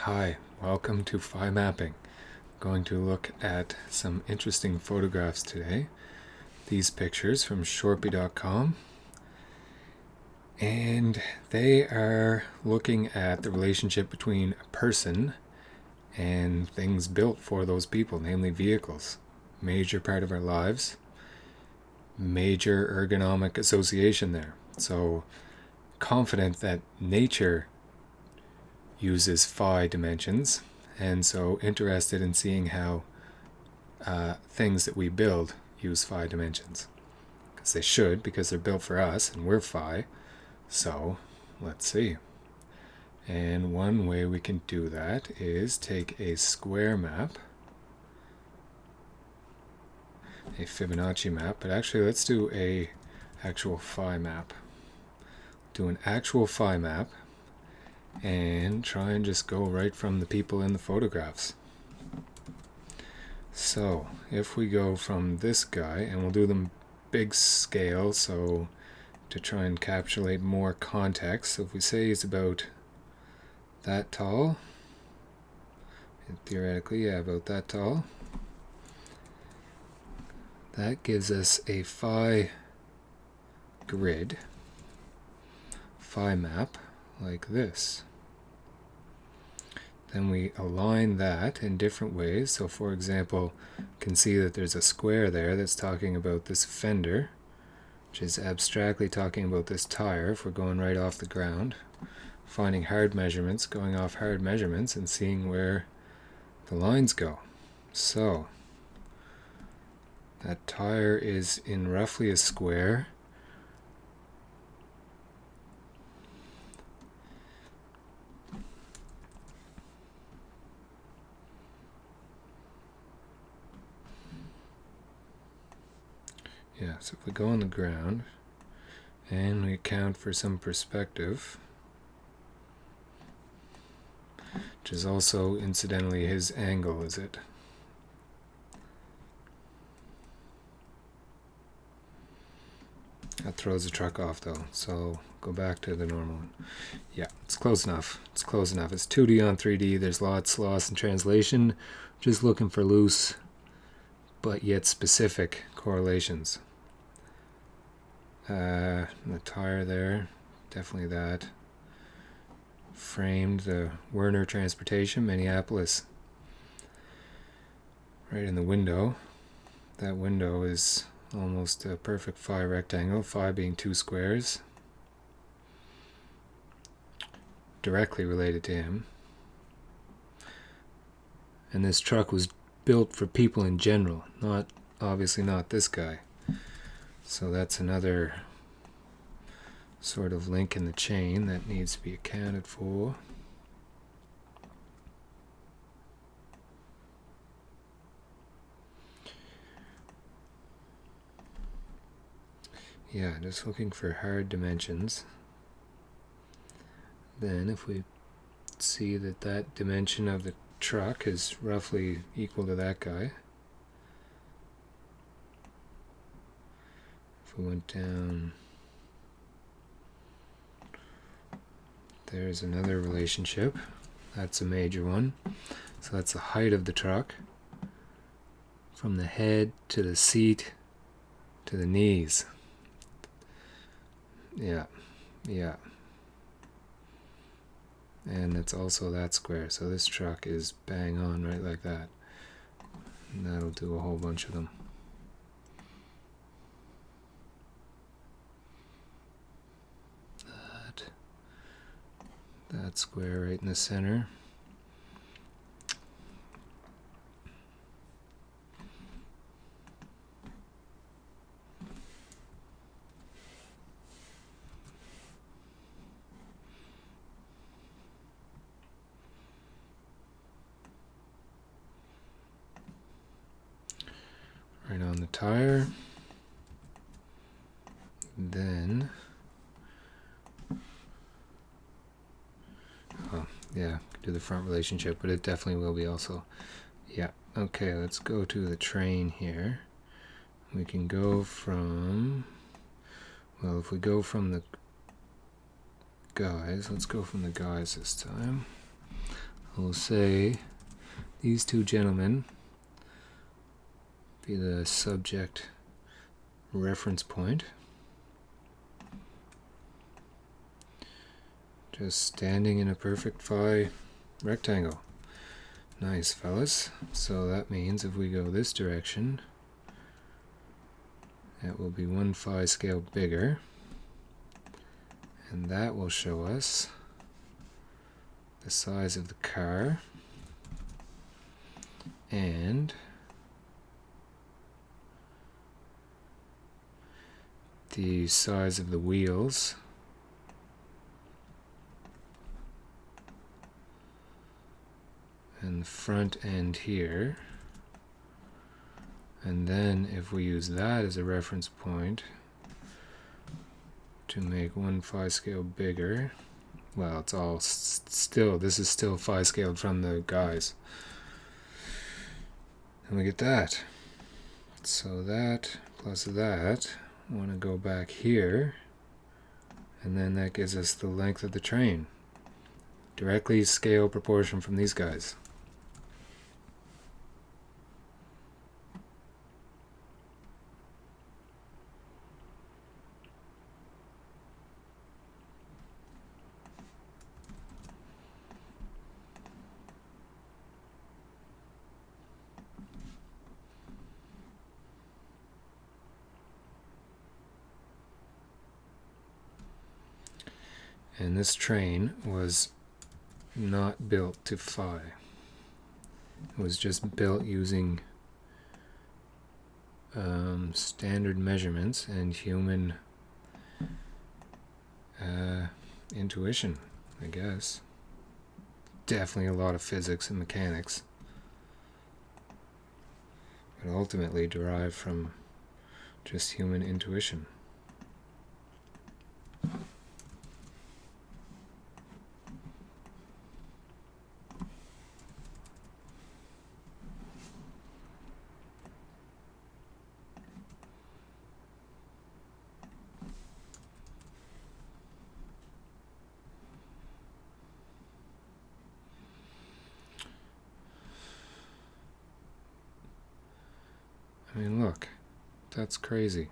Hi, welcome to Phi Mapping. Going to look at some interesting photographs today. These pictures from Shorpy.com, and they are looking at the relationship between a person and things built for those people, namely vehicles. Major part of our lives, major ergonomic association there. So confident that nature uses phi dimensions, and so interested in seeing how things that we build use phi dimensions. Because they should, because they're built for us and we're phi. So let's see. And one way we can do that is take a square map, a Fibonacci map, but actually let's do a actual phi map. Do an actual phi map and try and just go right from the people in the photographs. So if we go from this guy, and we'll do them big scale, so to try and encapsulate more context. So if we say he's about that tall, and theoretically, yeah, about that tall, that gives us a phi grid, phi map, like this. Then we align that in different ways. So for example, you can see that there's a square there that's talking about this fender, which is abstractly talking about this tire if we're going right off the ground. Finding hard measurements, going off hard measurements, and seeing where the lines go. So that tire is in roughly a square. Yeah, so if we go on the ground and we account for some perspective, which is also incidentally his angle, is it? That throws the truck off though, so go back to the normal one. Yeah, it's close enough. It's close enough. It's 2D on 3D. There's lots lost in translation. Just looking for loose but yet specific correlations. The tire there, definitely that. Framed the Werner Transportation, Minneapolis. Right in the window. That window is almost a perfect phi rectangle, phi being two squares. Directly related to him. And this truck was built for people in general, obviously not this guy. So that's another sort of link in the chain that needs to be accounted for. Yeah, just looking for hard dimensions. Then if we see that that dimension of the truck is roughly equal to that guy. If we went down, there's another relationship. That's a major one. So that's the height of the truck from the head to the seat to the knees. Yeah. And it's also that square. So this truck is bang on right like that. And that'll do a whole bunch of them. That square right in the center. Right on the tire. Then, yeah, do the front relationship, but it definitely will be also. Yeah, okay, let's go to the train here. We can go from, well, if we go from the guys, let's go from the guys this time. we'll say these two gentlemen be the subject reference point. Just standing in a perfect phi rectangle. Nice, fellas. So that means if we go this direction, it will be 1 phi scale bigger. And that will show us the size of the car and the size of the wheels and the front end here. And then if we use that as a reference point to make 1 phi scale bigger, well, it's all still, this is still phi scaled from the guys. And we get that. So that plus that, I want to go back here, and then that gives us the length of the train. Directly scale proportion from these guys. And this train was not built to phi. It was just built using standard measurements and human intuition, I guess. Definitely a lot of physics and mechanics, but ultimately derived from just human intuition. I mean, look, that's crazy.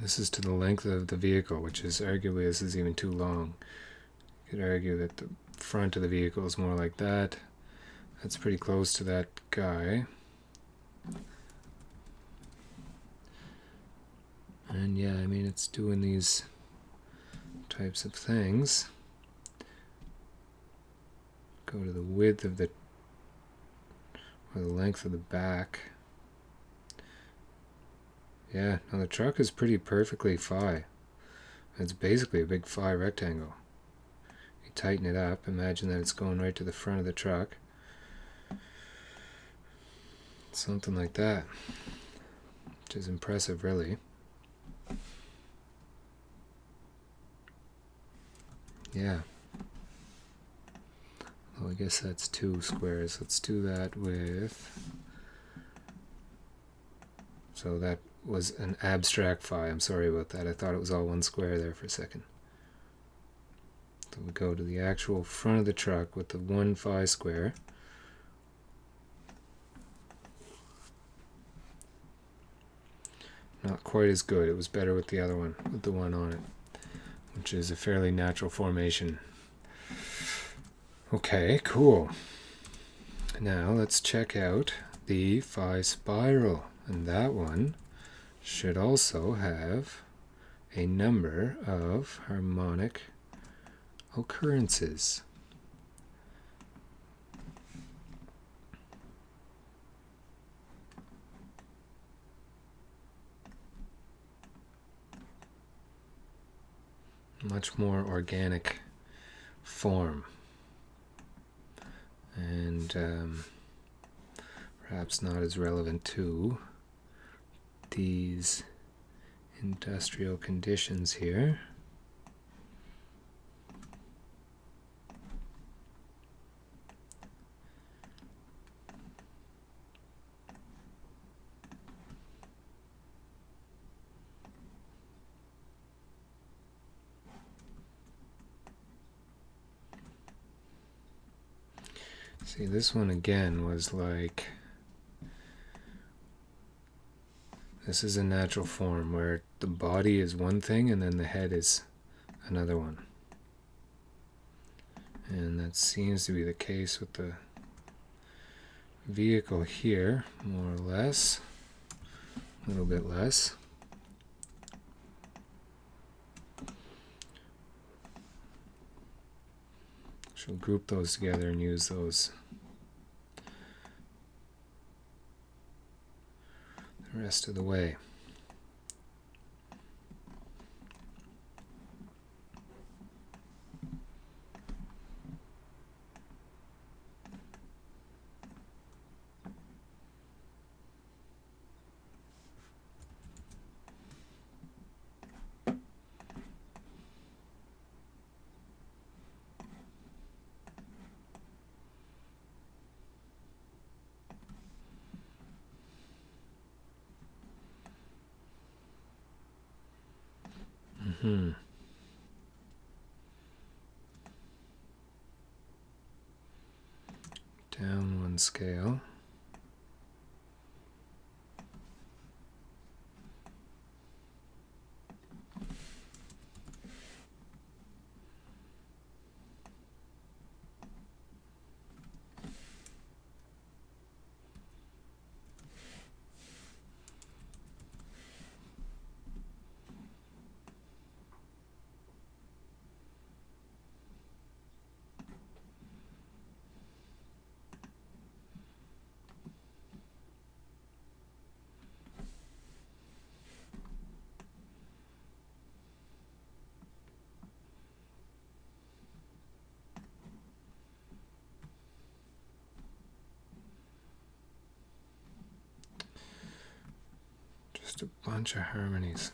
This is to the length of the vehicle, which is arguably this is even too long. You could argue that the front of the vehicle is more like that. That's pretty close to that guy. And yeah, I mean, it's doing these types of things. Go to the width of the, or the length of the back. Yeah, now the truck is pretty perfectly phi. It's basically a big phi rectangle. You tighten it up, imagine that it's going right to the front of the truck. Something like that, which is impressive, really. Yeah. Well, I guess that's 2 squares. Let's do that with... So that was an abstract phi. I'm sorry about that. I thought it was all 1 square there for a second. So we go to the actual front of the truck with the 1 phi square. Not quite as good. It was better with the other one, with the one on it, which is a fairly natural formation. Okay, cool. Now let's check out the phi spiral. And that one should also have a number of harmonic occurrences. Much more organic form. And perhaps not as relevant to these industrial conditions here. See, this one again was like, this is a natural form where the body is one thing and then the head is another one. And that seems to be the case with the vehicle here, more or less. A little bit less. She'll group those together and use those the rest of the way. Down one scale. Just a bunch of harmonies.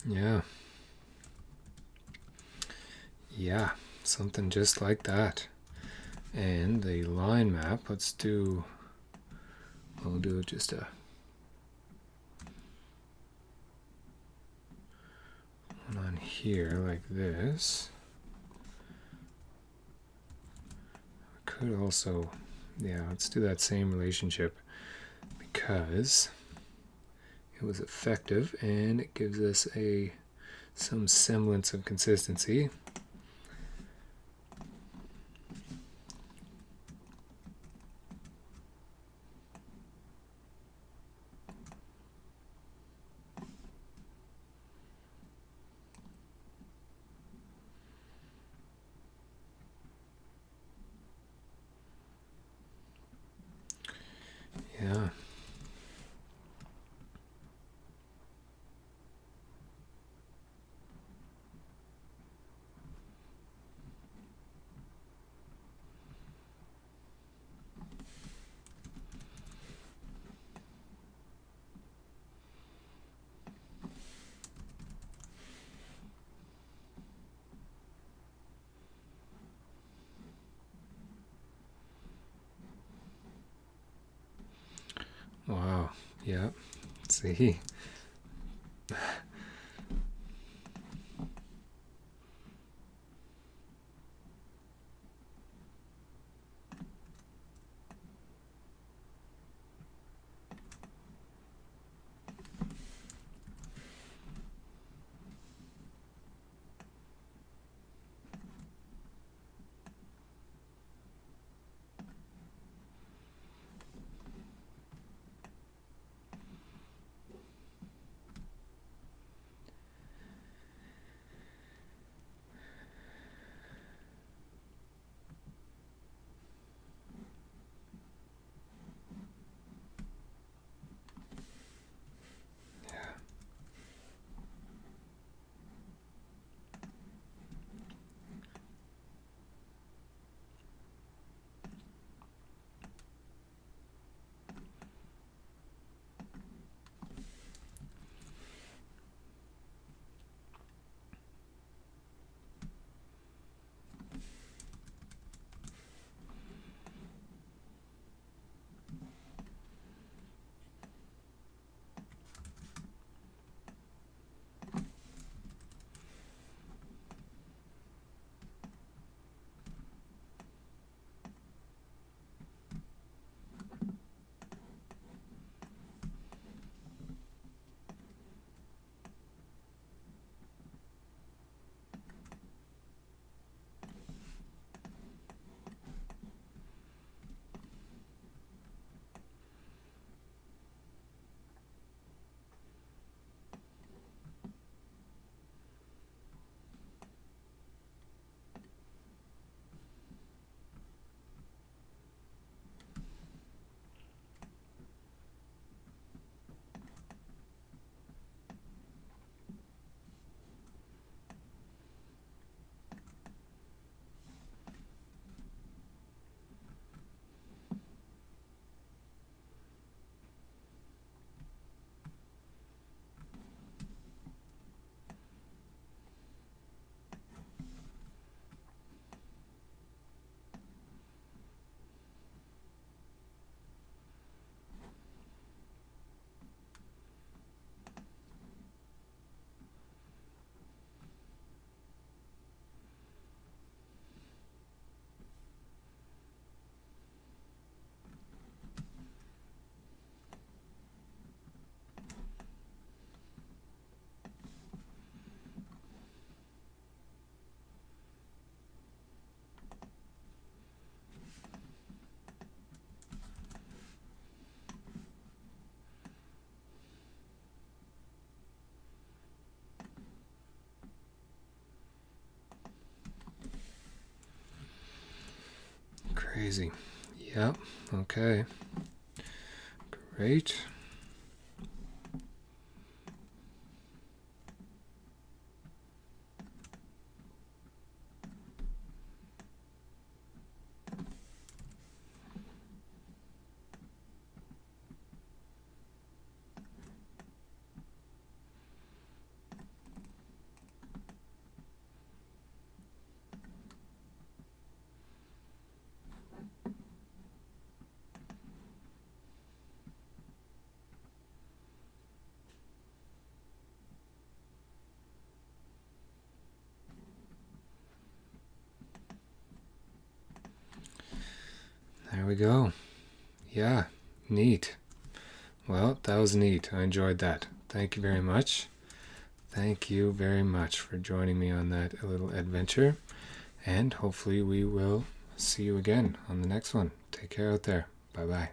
Yeah. Yeah, something just like that. And the line map, we'll do just a one on here like this. We could also, yeah, let's do that same relationship because it was effective and it gives us some semblance of consistency. Yeah. Wow. Yeah. See? Crazy. Yep. Okay. Great. There we go. Yeah, neat. Well, that was neat. I enjoyed that. Thank you very much. Thank you very much for joining me on that little adventure. And hopefully we will see you again on the next one. Take care out there. Bye-bye.